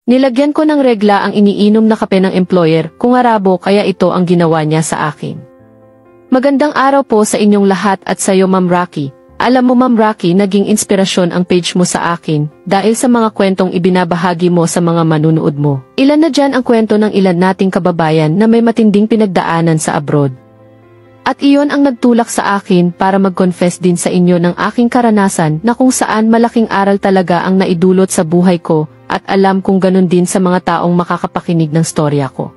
Nilagyan ko ng regla ang iniinom na kape ng employer kung arabo kaya ito ang ginawa niya sa akin. Magandang araw po sa inyong lahat at sa iyo Ma'am Rocky. Alam mo Ma'am Rocky, naging inspirasyon ang page mo sa akin dahil sa mga kwentong ibinabahagi mo sa mga manunood mo. Ilan na dyan ang kwento ng ilan nating kababayan na may matinding pinagdaanan sa abroad. At iyon ang nagtulak sa akin para mag-confess din sa inyo ng aking karanasan na kung saan malaking aral talaga ang naidulot sa buhay ko at alam kung ganun din sa mga taong makakapakinig ng storya ko.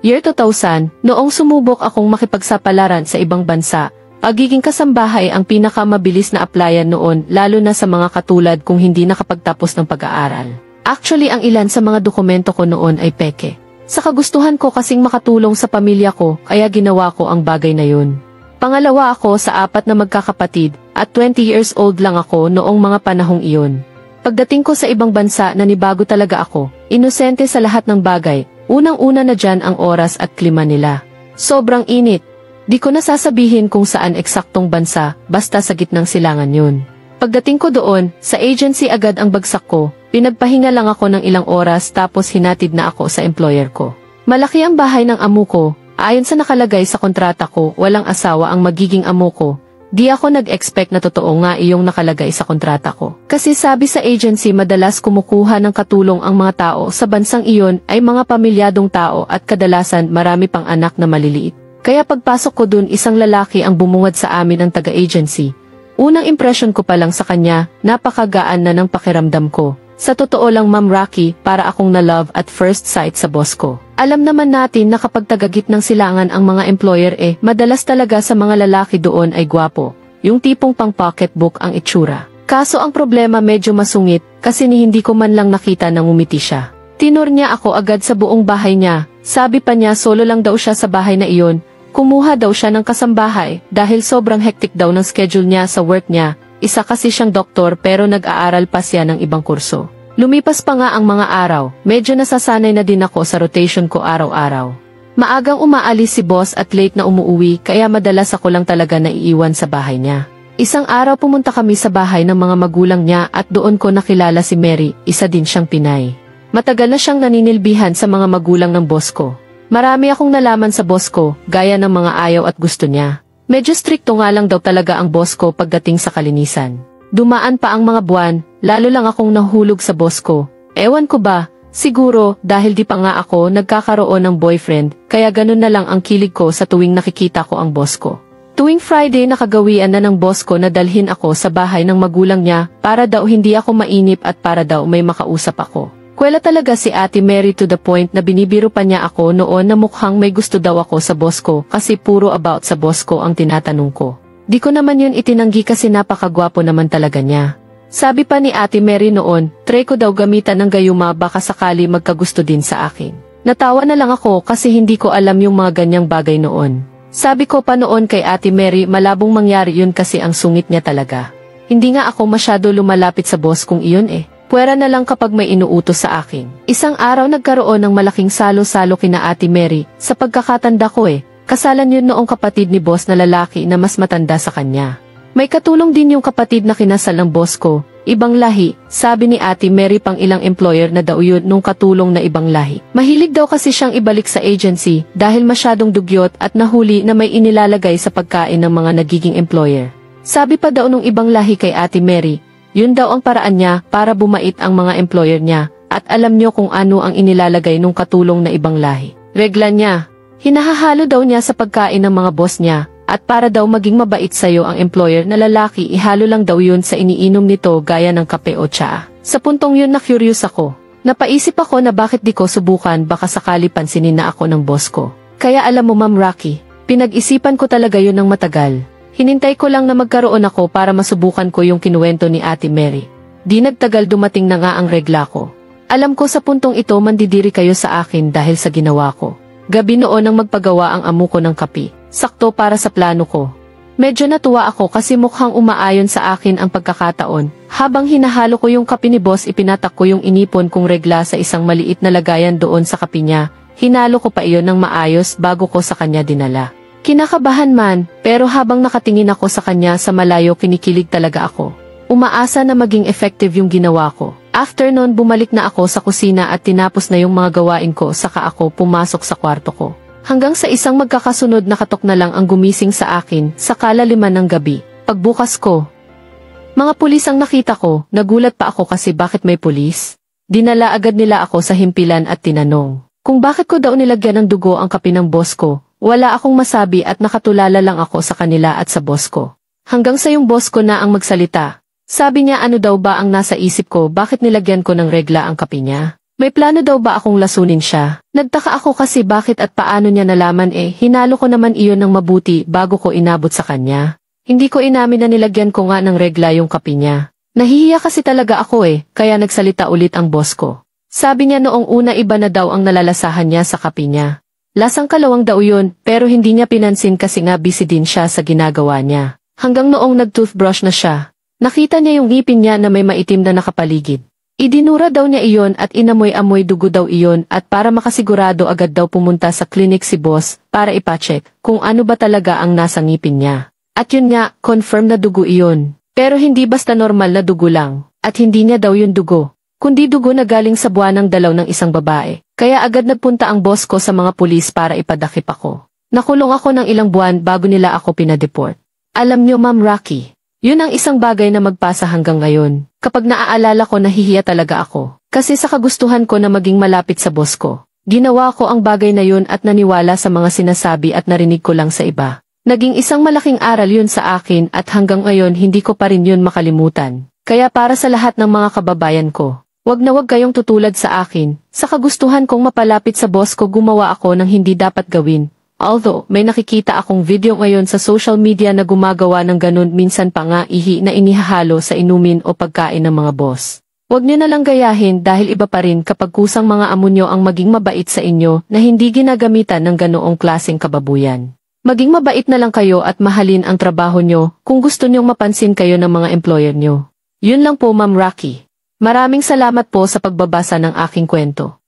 Year 2000, noong sumubok akong makipagsapalaran sa ibang bansa, pagiging kasambahay ang pinakamabilis na applyan noon lalo na sa mga katulad kung hindi nakapagtapos ng pag-aaral. Actually ang ilan sa mga dokumento ko noon ay peke. Sa kagustuhan ko kasing makatulong sa pamilya ko kaya ginawa ko ang bagay na yun. Pangalawa ako sa 4 na magkakapatid at 20 years old lang ako noong mga panahong iyon. Pagdating ko sa ibang bansa nanibago talaga ako, inosente sa lahat ng bagay, unang-una na dyan ang oras at klima nila. Sobrang init. Di ko nasasabihin kung saan eksaktong bansa, basta sa gitnang silangan yun. Pagdating ko doon, sa agency agad ang bagsak ko, pinagpahinga lang ako ng ilang oras tapos hinatid na ako sa employer ko. Malaki ang bahay ng amo ko, ayon sa nakalagay sa kontrata ko, walang asawa ang magiging amo ko. Di ako nag-expect na totoo nga iyong nakalagay sa kontrata ko. Kasi sabi sa agency madalas kumukuha ng katulong ang mga tao sa bansang iyon ay mga pamilyadong tao at kadalasan marami pang anak na maliliit. Kaya pagpasok ko dun isang lalaki ang bumungad sa amin ng taga-agency. Unang impression ko pa lang sa kanya, napakagaan na ng pakiramdam ko. Sa totoo lang Ma'am Rocky, para akong na-love at first sight sa boss ko. Alam naman natin na kapag tagagitnang silangan ang mga employer madalas talaga sa mga lalaki doon ay gwapo. Yung tipong pang pocketbook ang itsura. Kaso ang problema medyo masungit kasi hindi ko man lang nakita na ngumiti siya. Tinur niya ako agad sa buong bahay niya. Sabi pa niya solo lang daw siya sa bahay na iyon. Kumuha daw siya ng kasambahay dahil sobrang hectic daw ng schedule niya sa work niya. Isa kasi siyang doktor pero nag-aaral pa siya ng ibang kurso. Lumipas pa nga ang mga araw, medyo nasasanay na din ako sa rotation ko araw-araw. Maagang umaalis si boss at late na umuuwi kaya madalas ako lang talaga naiiwan sa bahay niya. Isang araw pumunta kami sa bahay ng mga magulang niya at doon ko nakilala si Mary, isa din siyang Pinay. Matagal na siyang naninilbihan sa mga magulang ng boss ko. Marami akong nalaman sa boss ko, gaya ng mga ayaw at gusto niya. Medyo strikto nga lang daw talaga ang boss ko pagdating sa kalinisan. Dumaan pa ang mga buwan, lalo lang akong nahulog sa boss ko. Ewan ko ba, siguro dahil di pa nga ako nagkakaroon ng boyfriend, kaya ganun na lang ang kilig ko sa tuwing nakikita ko ang boss ko. Tuwing Friday nakagawian na ng boss ko na dalhin ako sa bahay ng magulang niya para daw hindi ako mainip at para daw may makausap ako. Kwela talaga si Ate Mary to the point na binibiro pa niya ako noon na mukhang may gusto daw ako sa boss ko kasi puro about sa boss ko ang tinatanong ko. Di ko naman yun itinanggi kasi napakagwapo naman talaga niya. Sabi pa ni Ate Mary noon, try ko daw gamitan ng gayuma baka sakali magkagusto din sa akin. Natawa na lang ako kasi hindi ko alam yung mga ganyang bagay noon. Sabi ko pa noon kay Ate Mary malabong mangyari yun kasi ang sungit niya talaga. Hindi nga ako masyado lumalapit sa boss kong iyon Pwera na lang kapag may inuutos sa akin. Isang araw nagkaroon ng malaking salo-salo kina Ate Mary, sa pagkakatanda ko kasalan yun noong kapatid ni boss na lalaki na mas matanda sa kanya. May katulong din yung kapatid na kinasal ng boss ko, ibang lahi, sabi ni Ate Mary pang ilang employer na daw yun nung katulong na ibang lahi. Mahilig daw kasi siyang ibalik sa agency dahil masyadong dugyot at nahuli na may inilalagay sa pagkain ng mga nagiging employer. Sabi pa daw nung ibang lahi kay Ate Mary, yun daw ang paraan niya para bumait ang mga employer niya at alam niyo kung ano ang inilalagay nung katulong na ibang lahi. Regla niya, hinahahalo daw niya sa pagkain ng mga boss niya at para daw maging mabait sa'yo ang employer na lalaki ihalo lang daw yun sa iniinom nito gaya ng kape o tsaa. Sa puntong yun na curious ako. Napaisip ako na bakit di ko subukan baka sakali pansinin na ako ng boss ko. Kaya alam mo Ma'am Rocky, pinag-isipan ko talaga yun ng matagal. Hinintay ko lang na magkaroon ako para masubukan ko yung kinuwento ni Ate Mary. Di nagtagal dumating na nga ang regla ko. Alam ko sa puntong ito mandidiri kayo sa akin dahil sa ginawa ko. Gabi noon ang magpagawa ang amo ko ng kape. Sakto para sa plano ko. Medyo natuwa ako kasi mukhang umaayon sa akin ang pagkakataon. Habang hinahalo ko yung kape ni boss ipinatak ko yung inipon kong regla sa isang maliit na lagayan doon sa kape niya. Hinalo ko pa iyon ng maayos bago ko sa kanya dinala. Kinakabahan man, pero habang nakatingin ako sa kanya sa malayo kinikilig talaga ako. Umaasa na maging effective yung ginawa ko. After nun bumalik na ako sa kusina at tinapos na yung mga gawain ko saka ako pumasok sa kwarto ko. Hanggang sa isang magkakasunod na katok na lang ang gumising sa akin sa kalaliman ng gabi. Pagbukas ko, mga pulis ang nakita ko, nagulat pa ako kasi bakit may pulis? Dinala agad nila ako sa himpilan at tinanong kung bakit ko daw nilagyan ng dugo ang kape ng boss ko. Wala akong masabi at nakatulala lang ako sa kanila at sa boss ko. Hanggang sa yung boss ko na ang magsalita. Sabi niya ano daw ba ang nasa isip ko bakit nilagyan ko ng regla ang kape niya? May plano daw ba akong lasunin siya? Nagtaka ako kasi bakit at paano niya nalaman hinalo ko naman iyon ng mabuti bago ko inabot sa kanya. Hindi ko inamin na nilagyan ko nga ng regla yung kape niya. Nahihiya kasi talaga ako kaya nagsalita ulit ang boss ko. Sabi niya noong una iba na daw ang nalalasahan niya sa kape niya. Lasang kalawang daw yun pero hindi niya pinansin kasi nga busy din siya sa ginagawa niya. Hanggang noong nag-toothbrush na siya, nakita niya yung ngipin niya na may maitim na nakapaligid. Idinura daw niya iyon at inamoy-amoy dugo daw iyon at para makasigurado agad daw pumunta sa klinik si boss para ipacheck kung ano ba talaga ang nasa ngipin niya. At yun nga, confirm na dugo iyon. Pero hindi basta normal na dugo lang, at hindi niya daw yun dugo, kundi dugo na galing sa buwanang dalaw ng isang babae. Kaya agad nagpunta ang boss ko sa mga pulis para ipadakip ako. Nakulong ako ng ilang buwan bago nila ako pinadeport. Alam niyo Ma'am Rocky, yun ang isang bagay na magpasa hanggang ngayon. Kapag naaalala ko nahihiya talaga ako. Kasi sa kagustuhan ko na maging malapit sa boss ko. Ginawa ko ang bagay na yun at naniwala sa mga sinasabi at narinig ko lang sa iba. Naging isang malaking aral yun sa akin at hanggang ngayon hindi ko pa rin yun makalimutan. Kaya para sa lahat ng mga kababayan ko, wag na wag kayong tutulad sa akin. Sa kagustuhan kong mapalapit sa boss ko gumawa ako ng hindi dapat gawin. Although, may nakikita akong video ngayon sa social media na gumagawa ng ganun minsan pa nga ihi na inihahalo sa inumin o pagkain ng mga boss. Huwag niyo na lang gayahin dahil iba pa rin kapag kusang mga amo nyo ang maging mabait sa inyo na hindi ginagamitan ng ganoong klaseng kababuyan. Maging mabait na lang kayo at mahalin ang trabaho nyo kung gusto nyong mapansin kayo ng mga employer nyo. Yun lang po Ma'am Rocky. Maraming salamat po sa pagbabasa ng aking kwento.